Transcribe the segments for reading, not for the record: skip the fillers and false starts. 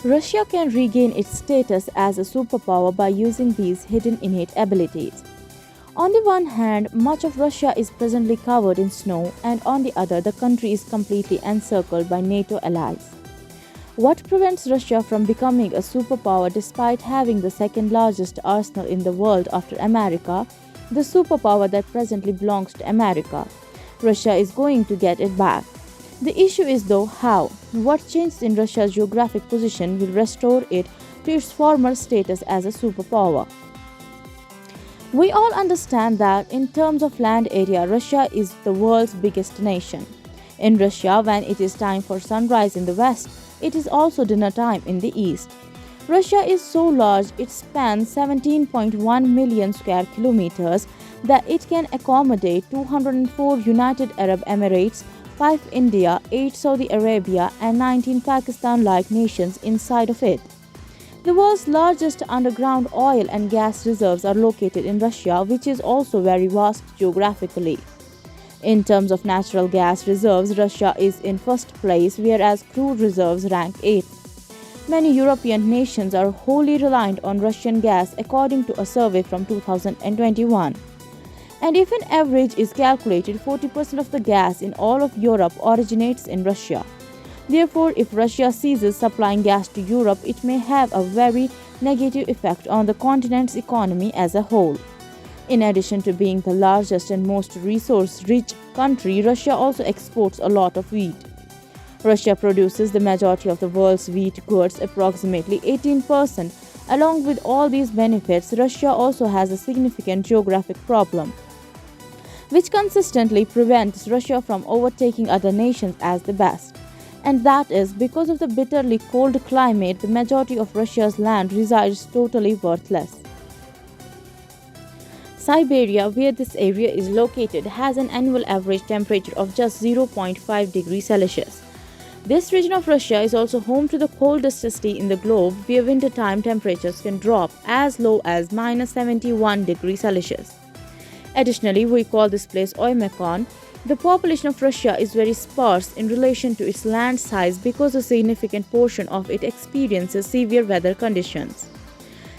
Russia can regain its status as a superpower by using these hidden innate abilities. On the one hand, much of Russia is presently covered in snow, and on the other, the country is completely encircled by NATO allies. What prevents Russia from becoming a superpower despite having the second largest arsenal in the world after America, the superpower that presently belongs to America? Russia is going to get it back. The issue is though how. What changes in Russia's geographic position will restore it to its former status as a superpower? We all understand that in terms of land area, Russia is the world's biggest nation. In Russia, when it is time for sunrise in the west, it is also dinner time in the east. Russia is so large it spans 17.1 million square kilometers that it can accommodate 204 United Arab Emirates, 5 India, 8 Saudi Arabia, and 19 Pakistan-like nations inside of it. The world's largest underground oil and gas reserves are located in Russia, which is also very vast geographically. In terms of natural gas reserves, Russia is in first place, whereas crude reserves rank 8th. Many European nations are wholly reliant on Russian gas, according to a survey from 2021. And if an average is calculated, 40% of the gas in all of Europe originates in Russia. Therefore, if Russia ceases supplying gas to Europe, it may have a very negative effect on the continent's economy as a whole. In addition to being the largest and most resource-rich country, Russia also exports a lot of wheat. Russia produces the majority of the world's wheat goods, approximately 18%. Along with all these benefits, Russia also has a significant geographic problem, which consistently prevents Russia from overtaking other nations as the best. And that is because of the bitterly cold climate, the majority of Russia's land resides totally worthless. Siberia, where this area is located, has an annual average temperature of just 0.5 degrees Celsius. This region of Russia is also home to the coldest city in the globe, where wintertime temperatures can drop as low as -71 degrees Celsius. Additionally, we call this place Oymyakon. The population of Russia is very sparse in relation to its land size because a significant portion of it experiences severe weather conditions.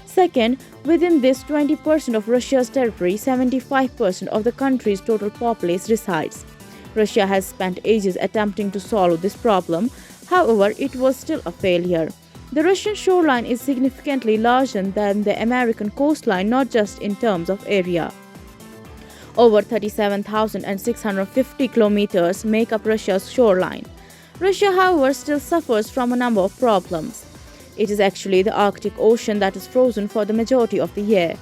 Second, within this 20% of Russia's territory, 75% of the country's total populace resides. Russia has spent ages attempting to solve this problem. However, it was still a failure. The Russian shoreline is significantly larger than the American coastline, not just in terms of area. Over 37,650 kilometers make up Russia's shoreline. Russia, however, still suffers from a number of problems. It is actually the Arctic Ocean that is frozen for the majority of the year.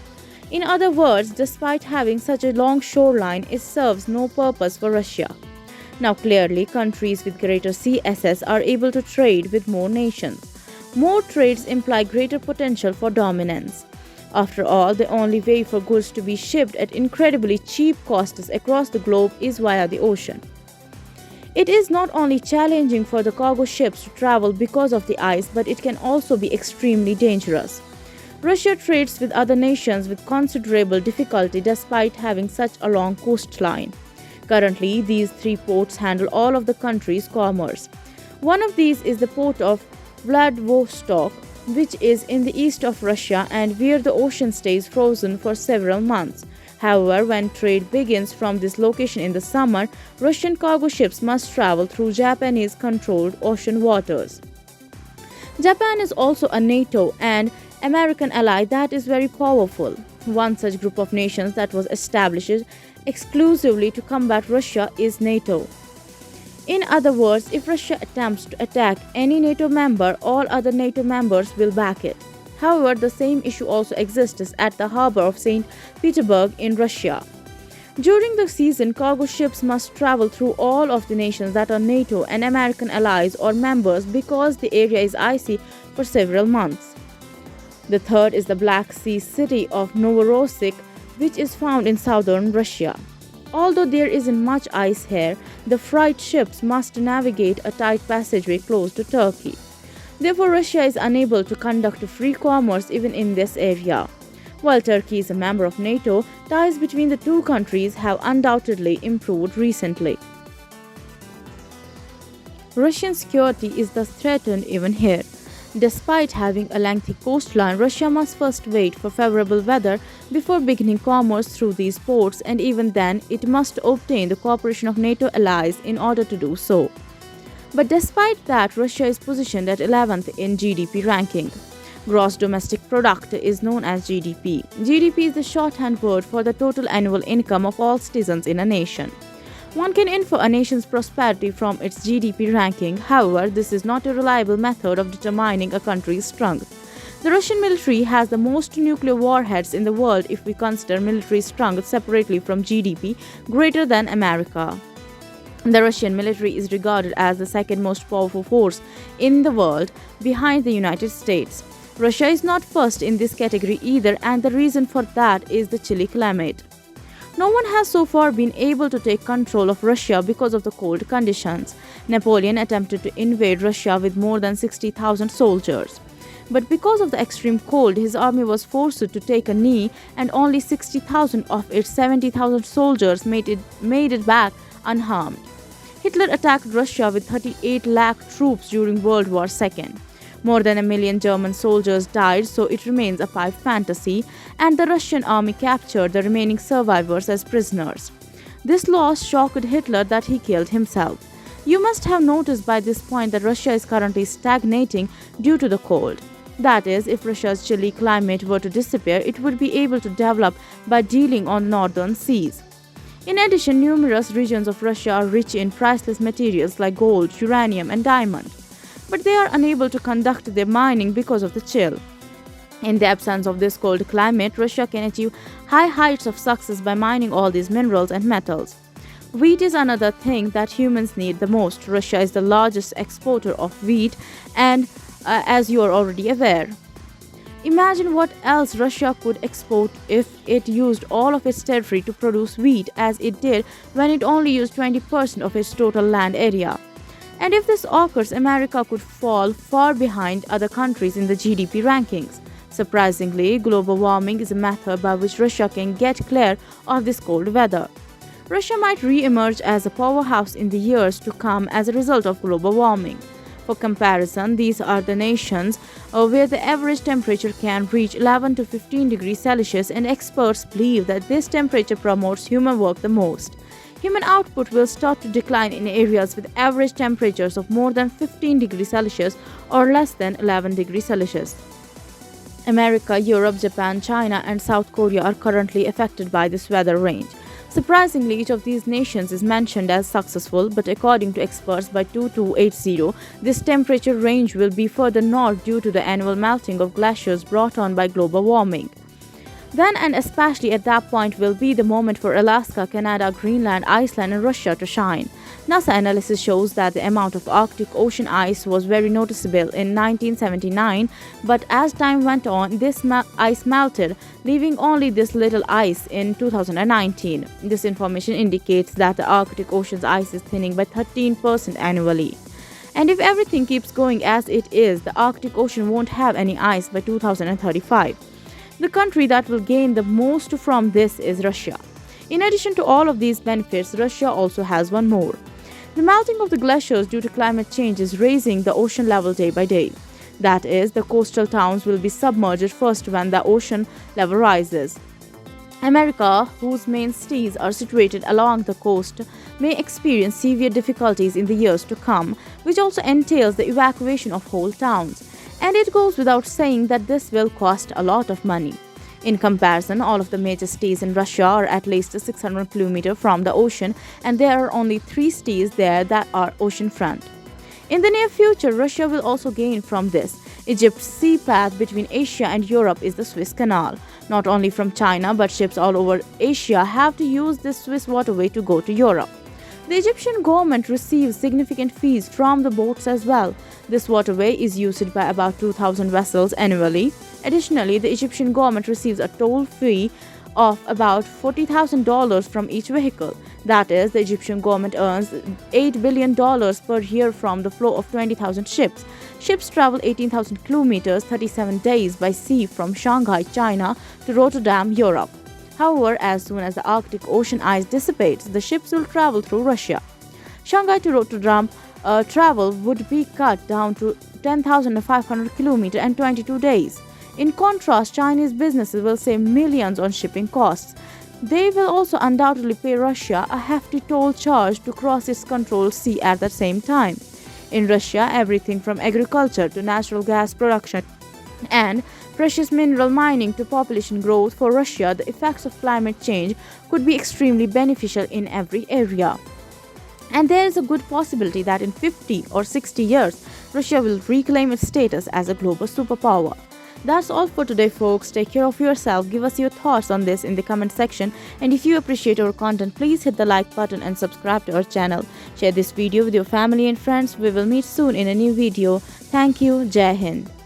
In other words, despite having such a long shoreline, it serves no purpose for Russia. Now clearly, countries with greater sea access are able to trade with more nations. More trades imply greater potential for dominance. After all, the only way for goods to be shipped at incredibly cheap costs across the globe is via the ocean. It is not only challenging for the cargo ships to travel because of the ice, but it can also be extremely dangerous. Russia trades with other nations with considerable difficulty despite having such a long coastline. Currently, these 3 ports handle all of the country's commerce. One of these is the port of Vladivostok, which is in the east of Russia and where the ocean stays frozen for several months. However, when trade begins from this location in the summer, Russian cargo ships must travel through Japanese-controlled ocean waters. Japan is also a NATO and American ally that is very powerful. One such group of nations that was established exclusively to combat Russia is NATO. In other words, if Russia attempts to attack any NATO member, all other NATO members will back it. However, the same issue also exists at the harbor of St. Petersburg in Russia. During the season, cargo ships must travel through all of the nations that are NATO and American allies or members because the area is icy for several months. The third is the Black Sea city of Novorossiysk, which is found in southern Russia. Although there isn't much ice here, the freight ships must navigate a tight passageway close to Turkey. Therefore, Russia is unable to conduct free commerce even in this area. While Turkey is a member of NATO, ties between the two countries have undoubtedly improved recently. Russian security is thus threatened even here. Despite having a lengthy coastline, Russia must first wait for favorable weather before beginning commerce through these ports, and even then, it must obtain the cooperation of NATO allies in order to do so. But despite that, Russia is positioned at 11th in GDP ranking. Gross domestic product is known as GDP. GDP is the shorthand word for the total annual income of all citizens in a nation. One can infer a nation's prosperity from its GDP ranking. However, this is not a reliable method of determining a country's strength. The Russian military has the most nuclear warheads in the world if we consider military strength separately from GDP, greater than America. The Russian military is regarded as the second most powerful force in the world, behind the United States. Russia is not first in this category either, and the reason for that is the chilly climate. No one has so far been able to take control of Russia because of the cold conditions. Napoleon attempted to invade Russia with more than 60,000 soldiers. But because of the extreme cold, his army was forced to take a knee, and only 60,000 of its 70,000 soldiers made it back unharmed. Hitler attacked Russia with 38 lakh troops during World War II. More than 1 million German soldiers died, so it remains a pipe fantasy, and the Russian army captured the remaining survivors as prisoners. This loss shocked Hitler that he killed himself. You must have noticed by this point that Russia is currently stagnating due to the cold. That is, if Russia's chilly climate were to disappear, it would be able to develop by dealing on northern seas. In addition, numerous regions of Russia are rich in priceless materials like gold, uranium, and diamond. But they are unable to conduct their mining because of the chill. In the absence of this cold climate, Russia can achieve high heights of success by mining all these minerals and metals. Wheat is another thing that humans need the most. Russia is the largest exporter of wheat, and as you are already aware. Imagine what else Russia could export if it used all of its territory to produce wheat, as it did when it only used 20% of its total land area. And if this occurs, America could fall far behind other countries in the GDP rankings. Surprisingly, global warming is a method by which Russia can get clear of this cold weather. Russia might re-emerge as a powerhouse in the years to come as a result of global warming. For comparison, these are the nations where the average temperature can reach 11 to 15 degrees Celsius, and experts believe that this temperature promotes human work the most. Human output will start to decline in areas with average temperatures of more than 15 degrees Celsius or less than 11 degrees Celsius. America, Europe, Japan, China, and South Korea are currently affected by this weather range. Surprisingly, each of these nations is mentioned as successful, but according to experts, by 2280, this temperature range will be further north due to the annual melting of glaciers brought on by global warming. Then, and especially at that point, will be the moment for Alaska, Canada, Greenland, Iceland, and Russia to shine. NASA analysis shows that the amount of Arctic Ocean ice was very noticeable in 1979, but as time went on, this ice melted, leaving only this little ice in 2019. This information indicates that the Arctic Ocean's ice is thinning by 13% annually. And if everything keeps going as it is, the Arctic Ocean won't have any ice by 2035. The country that will gain the most from this is Russia. In addition to all of these benefits, Russia also has one more. The melting of the glaciers due to climate change is raising the ocean level day by day. That is, the coastal towns will be submerged first when the ocean level rises. America, whose main cities are situated along the coast, may experience severe difficulties in the years to come, which also entails the evacuation of whole towns. And it goes without saying that this will cost a lot of money. In comparison, all of the major cities in Russia are at least 600 kilometers from the ocean, and there are only 3 cities there that are oceanfront. In the near future, Russia will also gain from this. Egypt's sea path between Asia and Europe is the Suez Canal. Not only from China, but ships all over Asia have to use this Suez waterway to go to Europe. The Egyptian government receives significant fees from the boats as well. This waterway is used by about 2,000 vessels annually. Additionally, the Egyptian government receives a toll fee of about $40,000 from each vehicle. That is, the Egyptian government earns $8 billion per year from the flow of 20,000 ships. Ships travel 18,000 kilometers, 37 days by sea from Shanghai, China to Rotterdam, Europe. However, as soon as the Arctic Ocean ice dissipates, the ships will travel through Russia. Shanghai to Rotterdam travel would be cut down to 10,500 km in 22 days. In contrast, Chinese businesses will save millions on shipping costs. They will also undoubtedly pay Russia a hefty toll charge to cross its controlled sea at the same time. In Russia, everything from agriculture to natural gas production and precious mineral mining to population growth, for Russia, the effects of climate change could be extremely beneficial in every area. And there is a good possibility that in 50 or 60 years, Russia will reclaim its status as a global superpower. That's all for today, folks. Take care of yourself. Give us your thoughts on this in the comment section. And if you appreciate our content, please hit the like button and subscribe to our channel. Share this video with your family and friends. We will meet soon in a new video. Thank you. Jai Hind.